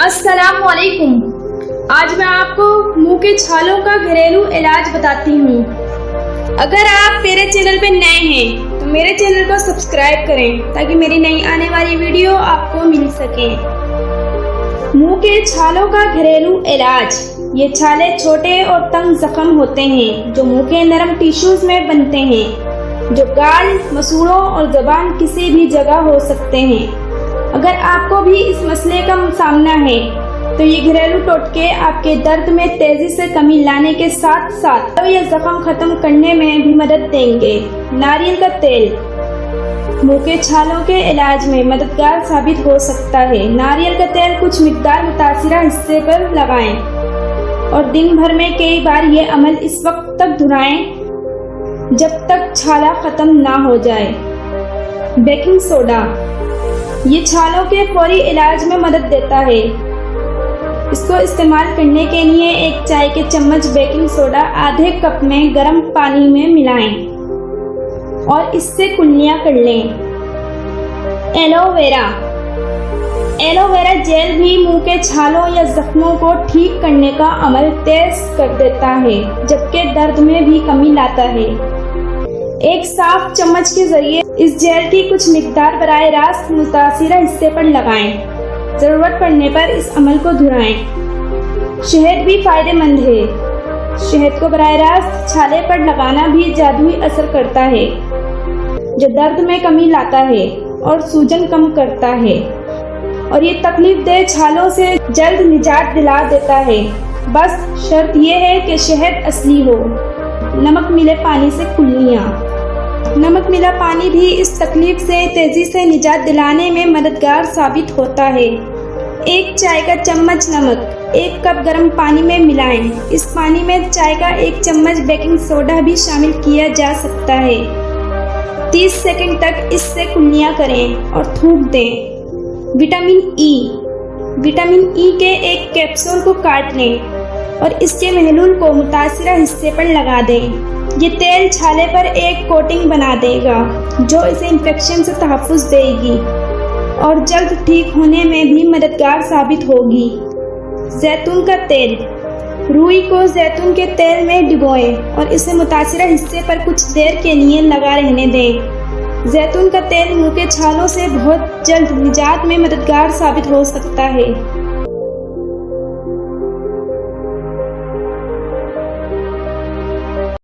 अस्सलाम वालेकुम। आज मैं आपको मुंह के छालों का घरेलू इलाज बताती हूँ। अगर आप मेरे चैनल पे नए हैं तो मेरे चैनल को सब्सक्राइब करें ताकि मेरी नई आने वाली वीडियो आपको मिल सके। मुंह के छालों का घरेलू इलाज। ये छाले छोटे और तंग जख्म होते हैं जो मुंह के नरम टिश्यूज में बनते हैं, जो गाल, मसूड़ों और जबान किसी भी जगह हो सकते हैं। अगर आपको भी इस मसले का सामना है तो ये घरेलू टोटके आपके दर्द में तेजी से कमी लाने के साथ साथ ये जख्म खत्म करने में भी मदद देंगे। नारियल का तेल मुंह के छालों के इलाज में मददगार साबित हो सकता है। नारियल का तेल कुछ मिकदार मुतासिरा हिस्से पर लगाएं और दिन भर में कई बार ये अमल इस वक्त तक दोहराएं जब तक छाला खत्म ना हो जाए। बेकिंग सोडा ये छालों के फौरी इलाज में मदद देता है। इसको इस्तेमाल करने के लिए एक चाय के चम्मच बेकिंग सोडा आधे कप में गर्म पानी में मिलाएं और इससे कुल्लियां कर लें। एलोवेरा जेल भी मुंह के छालों या जख्मों को ठीक करने का अमल तेज कर देता है, जबकि दर्द में भी कमी लाता है। एक साफ चम्मच के जरिए इस जेल की कुछ मिकदार बराह रास्त मुतासिरा हिस्से पर लगाएं। जरूरत पड़ने पर इस अमल को दोहराएं। शहद भी फायदेमंद है। शहद को बराह रास्त छाले पर लगाना भी जादुई असर करता है, जो दर्द में कमी लाता है और सूजन कम करता है और ये तकलीफ दे छालों से जल्द निजात दिला देता है। बस शर्त यह है कि शहद असली हो। नमक मिले पानी से कुल्लियां। नमक मिला पानी भी इस तकलीफ से तेजी से निजात दिलाने में मददगार साबित होता है। एक चाय का चम्मच नमक एक कप गर्म पानी में मिलाएं। इस पानी में चाय का एक चम्मच बेकिंग सोडा भी शामिल किया जा सकता है। 30 सेकंड तक इससे कुल्लियां करें और थूक दें। विटामिन ई के एक कैप्सूल को काट लें और इसके महलूल को मुतासिरा हिस्से पर लगा दें। ये तेल छाले पर एक कोटिंग बना देगा जो इसे इन्फेक्शन से तहफ़्फ़ुज़ देगी और जल्द ठीक होने में भी मददगार साबित होगी। जैतून का तेल। रुई को जैतून के तेल में डिबोएं और इसे मुतासिरा हिस्से पर कुछ देर के लिए लगा रहने दें। जैतून का तेल मुंह के छालों से बहुत जल्द निजात में मददगार साबित हो सकता है।